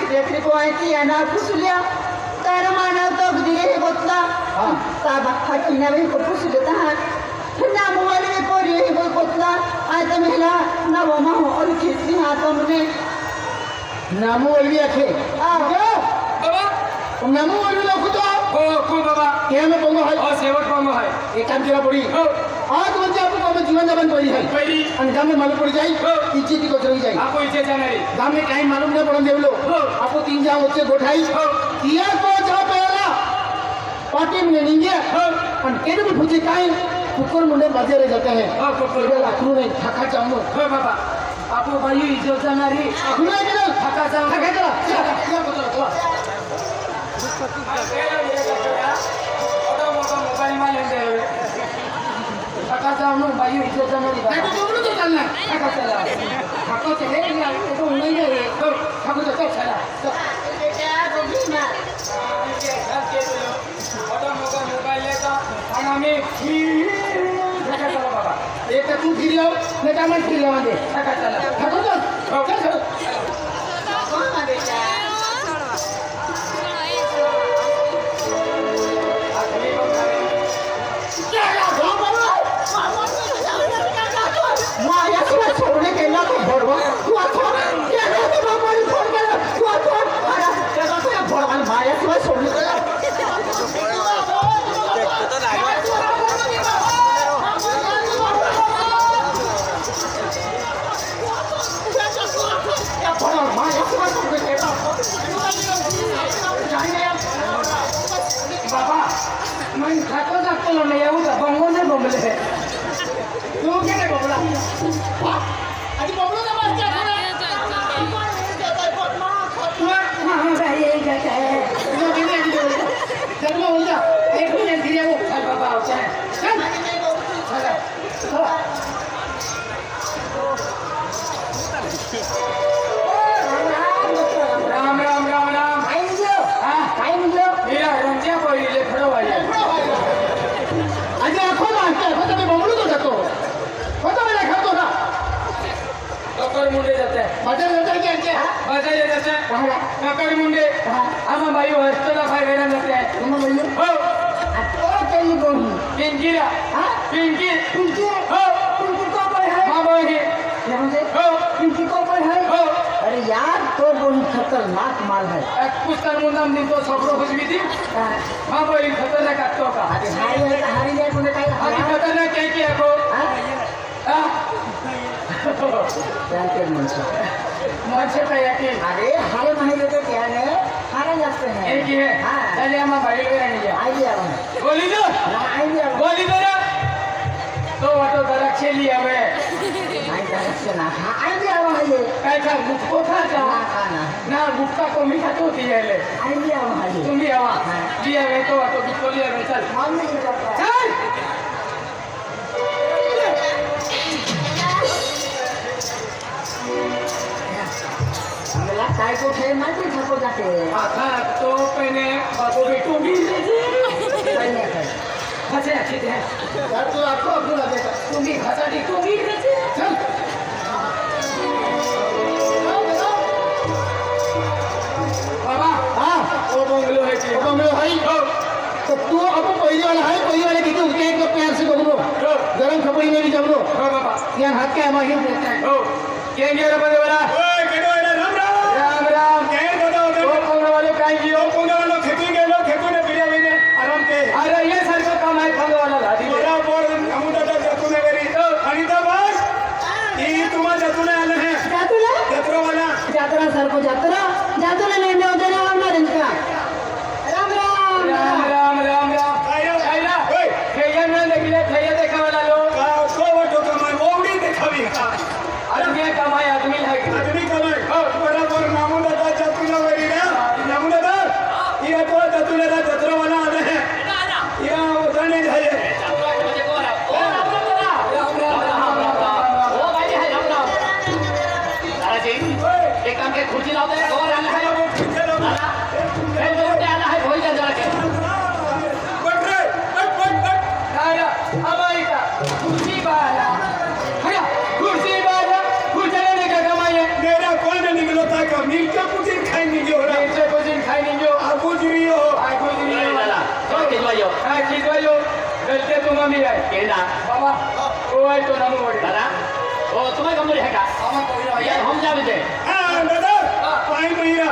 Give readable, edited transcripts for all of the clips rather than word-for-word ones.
देखरी को आयती है ना पुसलिया तारा मानव तो दिले है बोतला ता बक्का कीना भी को पुस लेता है ना मोबाइल में कोरी है वो बोतला आज तो महिला ना वो माँ और कितनी हाथों में नामो वाली आखे बाबा नामो वाली लोग तो ओ कौन बाबा क्या में पंगो है और सेवक पंगो है एक काम करा पड़ी आज बच्चे आपको काम जीवन जापन पड़ी है पहली गाँव में मालूम पड़ जाए इज्जत को चली जाए आपको इसे जाना है गाँव में कहीं मालूम नहीं पड़ा देव लो आपको 3 जाओ बच्चे गोठाई किया तो जाओ पहला पार्टी में नहीं है और केने भी पूछे कहीं कुकर मुंडे बजे रह जाते हैं केवल अखरू नहीं थका चाहूँ बाबा आपको भाई इज्जत जाना रे अखरू नहीं केवल थका जाओ थका चला क्या चला मोबाइल में लेंगे थका जाओ भाई इज्जत जाना रे नहीं तो बोलो तो चलना थका चला थका चले या तो नहीं है थका तो चला बेटा बोली ना मोबाइल लेता खाना में बाबा एक तू फिर जाओ नहीं तो मैं फिर जाऊंगे थका चला थको तो चल कौन है बेटा माया से छोड़ने के लिए तो भरवा तू अच्छा क्या कहते हो हमारी फोन कर तू अच्छा अरे क्या कहते हैं भरवा माया से छोड़ने के बाबा मैं थको जाते लो नहीं आऊँ तो बंगो ने बंगले तू क्या नहीं बंगला अरे बबलू का बात क्या है हाँ भाई यही कहता है वो कितने की जरूरत जब मैं बोलता एक मिनट धीरे वो चल बाबा होता है चल राम राम राम राम मेरा रंजिया को ले खड़ो भाई अरे आँखों में आते हैं तो बबलू तो जातो पता नहीं रखा तो ना ककर मुंडे जाते हैं मजा लेता है क्या बजा ये जाते हैं ककर मुंडे हम भाई हॉस्टल भाई वेरा जाते हैं तुम बोलिए हो और कहीं बोली पिंकीरा पिंकी पिंकी हो पिंकी को कोई है मां बोली क्या मुझे हो पिंकी को कोई है हो अरे यार तो बोली खतरनाक माल है पुस्तक मुंडम दिन तो सबरो कुछ भी थी मां बोली खतरनाक काटो का अरे हारी ने कोने कहीं अभी खतरनाक क्या किया को जानते मुझे मुझे तो यकीन अरे हारे महीने तो क्या है हारे जाते हैं एक ही है चलिए हम भाई वेरा नहीं जा आइए अब बोली दो आइए अब बोली दो ना तो वो तो दरक खेली हमें आई डायरेक्शन ना आइए अब आइए कैसा गुप्तो था ना जाओ खाना ना गुप्ता को मीठा तो दिए ले आइए अब आइए तुम भी आवा दिया वे तो गुप्तो लिया वे चल हम नहीं जाता चल मेरा काय को थे मैं भी थको जाते आखा तो पहने बाबू बेटू भी पहले हंसे अच्छे थे यार तो आपको अब्दुल लगेगा तुम भी हंसा दी तुम भी चल बाबा हाँ वो बंगलो है जी बंगलो भाई तो तू अब पहले वाला कितने उसके एक प्यार से बगलो गरम खपड़ी में भी जमलो हो बाबा यार हाथ के हमारे देता है हो क्या गया रे बंदे वाला ओए केडो एला राम राम राम राम केर गोदा वो ओदे पंगो वाले काई ओ जियो पुंगा वालो खेती गेलो खेतु ने बिरिया बिने आराम के अरे ये सर को काम है पंगो वाला लादी बड़ा बोर अमुदा दा जतु ने करी अनिता बस ई तुमा जतु ने आले हैं जातरा जतरो वाला जातरा सर को जातरा लेने उधर आना रंका राम राम राम राम राम राम आयो आइला ओए खेया ना देखले खेया देखा वाला लोग का को वटो कमाई ओवडी देखावी आदमी कमाई आदमी है आदमी यो गलते तुम्हा मी आहे केला बाबा ओ आहे तो नामू वडे दादा ओ तुम्हें कमरे है का आमा कोई यार हम जावे दे हां दादा पाय महिरा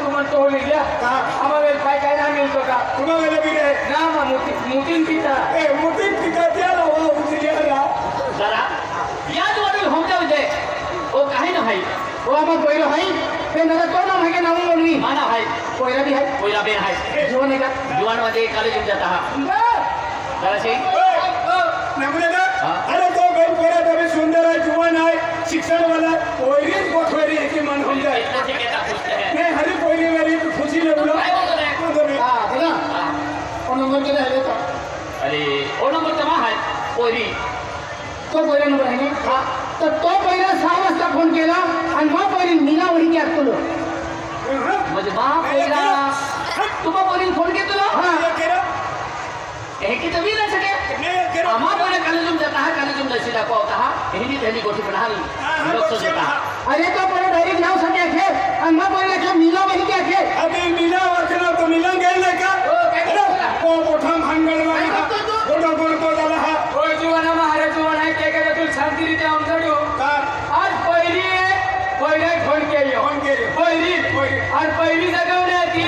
तुम्हा तो हो लिया आमा वेल काय काय ना मिळतो का तुम्हा गेले बी रे ना मा मुतीन पिता ए मोठी पिका त्याला हो उचलियाला दादा याद वडील हम जावे दे ओ काहे ना भाई ओ आमा कोइरो हाई ते नका तो नाम है के नामू बोलवी माना भाई कोइरा भी है कोई बेन है जीवन है का जुवान मध्ये कॉलेज में जाता है दादा से नमने ना अरे तो गई परा तभी सुंदर है जुवान है शिक्षण वाला कोई कोठवेरी एक मन हो जाए इतना से कहता पूछते हैं नहीं हरी कोई मेरी खुशी ले बोलो काय बोलतो रे हां दादा ओ नंबर के है तो अरे ओ नंबर तमा है पोरी तो पहिला नंबर आहे ना तर तो पहिला 6 वाजता फोन केला आणि मग पहिली मीना वडी की आतलो म्हणजे बा पहिला तुम्हा पोरी फोन केतो हां ये केरा हे की तभी ना सके नहीं केरा आम्हा पोरे कॉलेज में जाता है कॉलेज में दसी दाखवा होता है हिंदी तेली गोठी बनाली लोक से जाता अरे तो पहिला डायरेक्ट नाव सांगे आहे आणि मग पहिला की मीना वडी की आहे अभी मिला वचना तो मिला गेल ना का अरे को मोठा भांगल वाला गोडो गोडो झाला हा ओ जीवन महाराज जीवन आहे के के तू शांती रीते आमचडो का आज पहिली फोन केलो फोन केलो पहिली आणि पहिली जगवली होती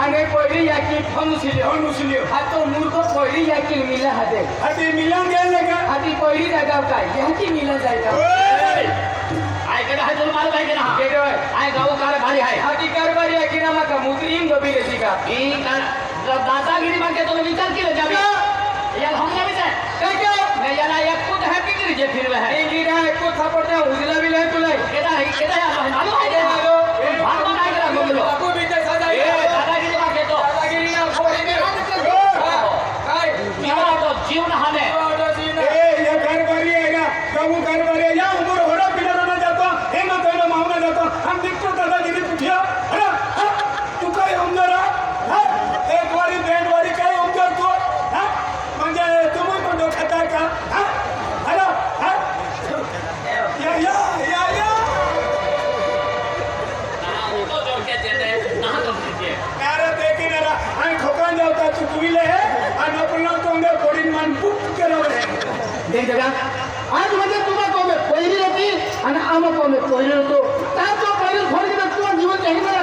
आणि पहिली याकी फोन उचलली फोन उचलियो हा तो मूर्ख पहिली याकी मिला हाते अभी मिला गेल ना का आधी पहिली जगाव काय याकी मिला जायचा आय केदा है तुम माल भाई के ना केडो आय गाव कार भारी है आधी कारभारी आहे की ना मका मुद्रीम गबी रेती का ई का दादागिरी मागे तो विचार केले जाबी यार हम जाबी से काय काय मैं याला एक खुद है पिकरी जे फिरवे है ए लीडा को थापडते उजला बिल आहे तुला केदा यार मालूम है के भाग में काय करा बोलो बापू बीते सदा ए दादागिरी मागे तो दादागिरी ना फोडी दे काय मेरा तो जीवन हाने ए ये कारभारी है ना गाव कारभारी है या उमर होरा पिलर ना जातो हे ना तो मामला जातो हम दिखतो दादागिरी पुठिया अरे तू काय उमरा हा एक वारी बेंड वारी काय उमर तू हा म्हणजे तुम्ही पण डोखाता का हा अरे हा या तो जोर के देते ना तो दीजिए अरे देखी ना आणि ठोकान जावता तू तुविले है आणि आपण तोंडे पोडीन मान पुक करवले देख जगा आज म्हणजे तुला कोमे पहिली होती आणि आम्हा कोमे पहिली होतो त्या तो पहिली फोन केला तुला जीवन काही नाही